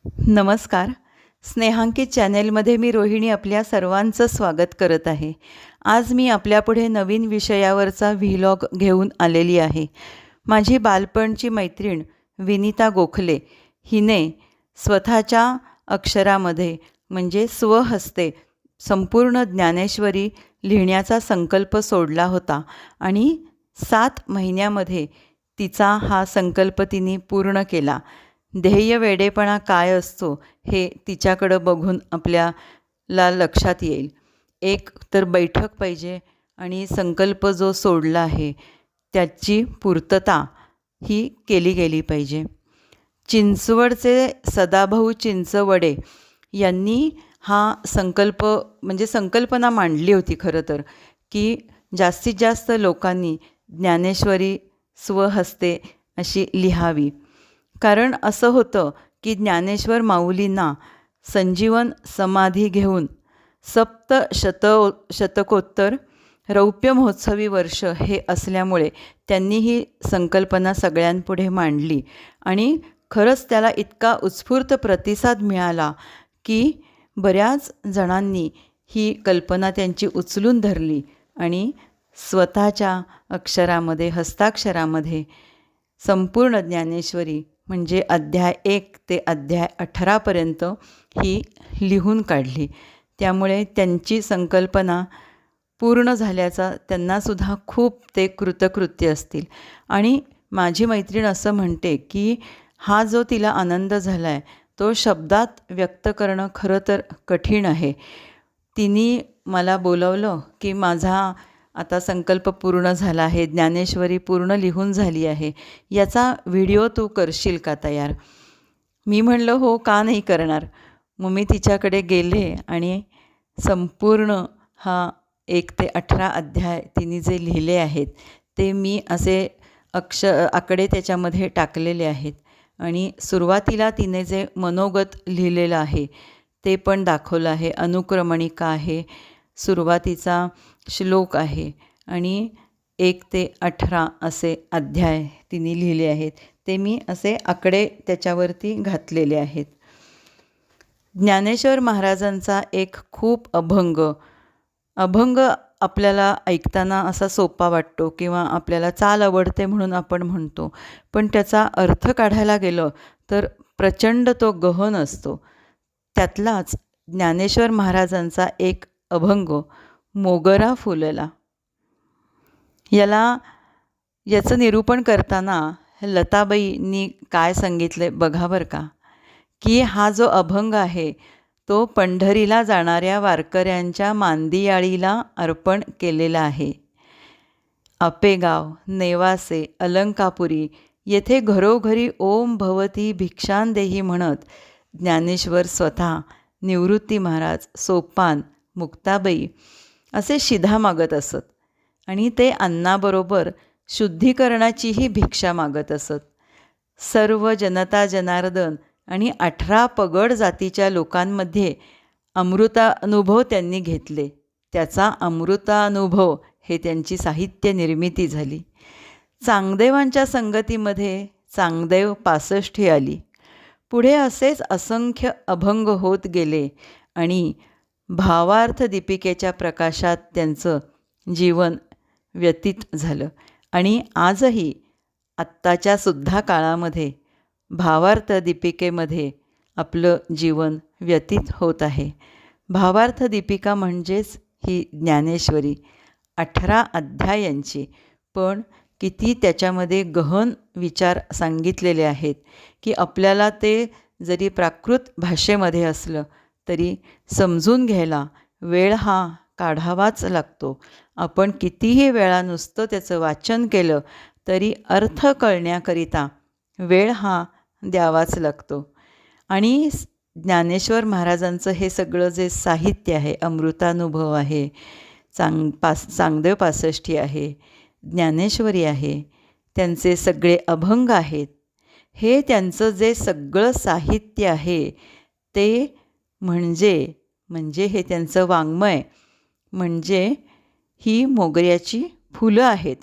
नमस्कार. स्नेहांकित चॅनेलमध्ये मी रोहिणी आपल्या सर्वांचं स्वागत करत आहे. आज मी आपल्यापुढे नवीन विषयावरचा व्हिलॉग घेऊन आलेली आहे. माझी बालपणची मैत्रीण विनिता गोखले हिने स्वतःच्या अक्षरामध्ये म्हणजे स्वहस्ते संपूर्ण ज्ञानेश्वरी लिहिण्याचा संकल्प सोडला होता आणि 7 महिन्यामध्ये तिचा हा संकल्प तिने पूर्ण केला. ध्येय वेडेपणा काय असतो हे तिच्याकडं बघून आपल्याला लक्षात येईल. एक तर बैठक पाहिजे आणि संकल्प जो सोडला आहे त्याची पूर्तता ही केली गेली पाहिजे. चिंचवडचे सदाभाऊ चिंचवडे यांनी हा संकल्प म्हणजे संकल्पना मांडली होती खरं तर, की जास्तीत जास्त लोकांनी ज्ञानेश्वरी स्वहस्ते अशी लिहावी. कारण असं होतं की ज्ञानेश्वर माऊलींना संजीवन समाधी घेऊन शतकोत्तर रौप्य महोत्सवी वर्ष हे असल्यामुळे त्यांनी ही संकल्पना सगळ्यांपुढे मांडली आणि खरंच त्याला इतका उत्स्फूर्त प्रतिसाद मिळाला की बऱ्याच जणांनी ही कल्पना त्यांची उचलून धरली आणि स्वतःच्या अक्षरामध्ये हस्ताक्षरामध्ये संपूर्ण ज्ञानेश्वरी म्हणजे अध्याय 1 ते अध्याय 18पर्यंत ही लिहून काढली. त्यामुळे त्यांची संकल्पना पूर्ण झाल्याचा त्यांनासुद्धा खूप ते कृतकृत्य असतील. आणि माझी मैत्रीण असं म्हणते की हा जो तिला आनंद झाला आहे तो शब्दात व्यक्त करणं खरं तर कठीण आहे. तिने मला बोलवलं की माझा आता संकल्प पूर्ण झाला आहे, ज्ञानेश्वरी पूर्ण लिहून झाली आहे, याचा व्हिडिओ तू करशील का तयार? मी म्हणलं हो, का नाही करणार. मग मी तिच्याकडे गेले आणि संपूर्ण हा 1 ते 18 अध्याय तिने जे लिहिले आहेत ते मी असे आकडे त्याच्यामध्ये टाकलेले आहेत आणि सुरुवातीला तिने जे मनोगत लिहिलेलं आहे ते पण दाखवलं आहे. अनुक्रमणिका आहे, सुरुवातीचा श्लोक आहे आणि 1 ते 18 असे अध्याय तिने लिहिले आहेत. ते मी असे आकडे त्याच्यावरती घातलेले आहेत. ज्ञानेश्वर महाराजांचा एक खूप अभंग आपल्याला ऐकताना असा सोपा वाटतो किंवा आपल्याला चाल आवडते म्हणून आपण म्हणतो, पण त्याचा अर्थ काढायला गेलं तर प्रचंड तो गहन असतो. त्यातलाच ज्ञानेश्वर महाराजांचा एक अभंग मोगरा फुलला. याचं निरूपण करताना लताबाईंनी काय सांगितले बघा बरं का, की हा जो अभंग आहे तो पंढरीला जाणाऱ्या वारकऱ्यांच्या मांदियाळीला अर्पण केलेला आहे. आपेगाव, नेवासे, अलंकापुरी येथे घरोघरी ओम भवती भिक्षांदेही म्हणत ज्ञानेश्वर स्वतः, निवृत्ती महाराज, सोपान, मुक्ताबाई असे शिधा मागत असत आणि ते अन्नाबरोबर शुद्धीकरणाचीही भिक्षा मागत असत. सर्व जनता जनार्दन आणि 18 पगड जातीच्या लोकांमध्ये अमृतानुभव त्यांनी घेतले. त्याचा अमृतानुभव हे त्यांची साहित्य निर्मिती झाली. चांगदेवांच्या संगतीमध्ये चांगदेव 65 आली. पुढे असेच असंख्य अभंग होत गेले आणि भावार्थ दीपिकेच्या प्रकाशात त्यांचं जीवन व्यतीत झालं. आणि आजही आत्ताच्या सुद्धा काळामध्ये भावार्थ दीपिकेमध्ये आपलं जीवन व्यतीत होत आहे. भावार्थ दीपिका म्हणजेच ही ज्ञानेश्वरी 18 अध्यायांची, पण किती त्याच्यामध्ये गहन विचार सांगितलेले आहेत की आपल्याला ते जरी प्राकृत भाषेमध्ये असलं तरी समजून घ्यायला वेळ हा काढावाच लागतो. आपण कितीही वेळा नुसतं त्याचं वाचन केलं तरी अर्थ कळण्याकरिता वेळ हा द्यावाच लागतो. आणि ज्ञानेश्वर महाराजांचं हे सगळं जे साहित्य आहे, अमृतानुभव आहे, चांगदेव 65 आहे, ज्ञानेश्वरी आहे, त्यांचे सगळे अभंग आहेत, हे त्यांचं जे सगळं साहित्य आहे ते म्हणजे हे त्यांचं वाङ्मय म्हणजे ही मोगऱ्याची फुलं आहेत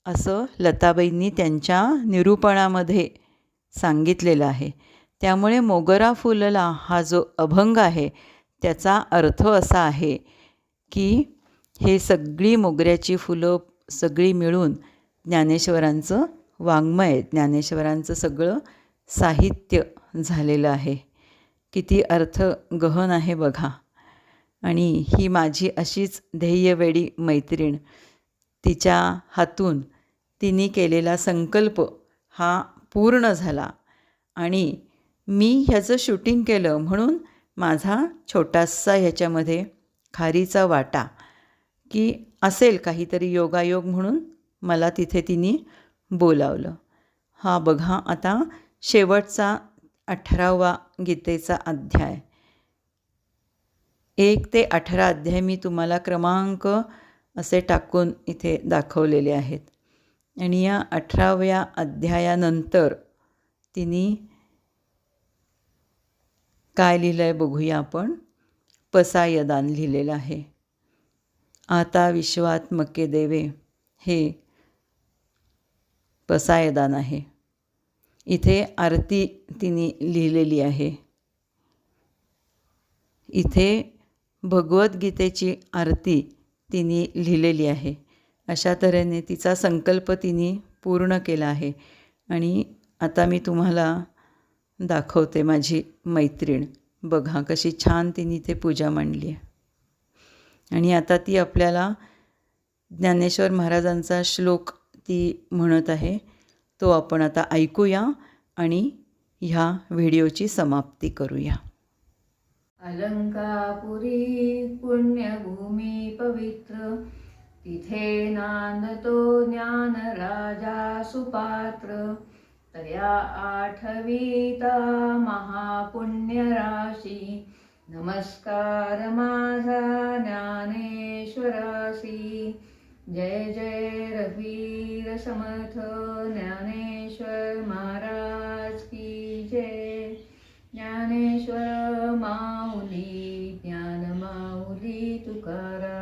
असं लताबाईंनी त्यांच्या निरूपणामध्ये सांगितलेलं आहे. त्यामुळे मोगरा फुलला हा जो अभंग आहे त्याचा अर्थ असा आहे की हे सगळी मोगऱ्याची फुलं सगळी मिळून ज्ञानेश्वरांचं वाङ्मय आहे, ज्ञानेश्वरांचं सगळं साहित्य झालेलं आहे. किती अर्थ गहन आहे बघा. आणि ही माझी अशीच ध्येयवेडी मैत्रीण, तिच्या हातून तिने केलेला संकल्प हा पूर्ण झाला आणि मी ह्याचं शूटिंग केलं म्हणून माझा छोटासा ह्याच्यामध्ये खारीचा वाटा की असेल काहीतरी योगायोग म्हणून मला तिथे तिने बोलावलं. हा बघा आता शेवटचा 18वा गीतेचा अध्याय. 1 ते 18 अध्याय मी तुम्हाला क्रमांक असे टाकून इथे दाखवलेले आहेत. आणि या 18व्या अध्यायानंतर तिने काय लिहिलं आहे बघूया आपण. पसायदान लिहिलेलं आहे. आता विश्वात्मके देवे हे पसायदान आहे. इथे आरती तिने लिहिलेली आहे. इथे भगवद्गीतेची आरती तिने लिहिलेली आहे. अशा तऱ्हेने तिचा संकल्प तिने पूर्ण केला आहे. आणि आता मी तुम्हाला दाखवते माझी मैत्रीण. बघा कशी छान तिने ते पूजा मांडली आहे. आणि आता ती आपल्याला ज्ञानेश्वर महाराजांचा श्लोक ती म्हणत आहे. तो आपण आता ऐकूया आणि ह्या व्हिडिओची समाप्ती करूया. अलंकापुरी पुण्यभूमी पवित्र, तिथे नांदतो ज्ञान राजा सुपात्र. तया आठवीता महापुण्य राशी, नमस्कार माझा ज्ञानेश्वरासी. जय जय रघुवीर समर्थ ज्ञानेश्वर महाराज की जय. ज्ञानेश्वर माऊली, ज्ञान माऊली तुकाराम.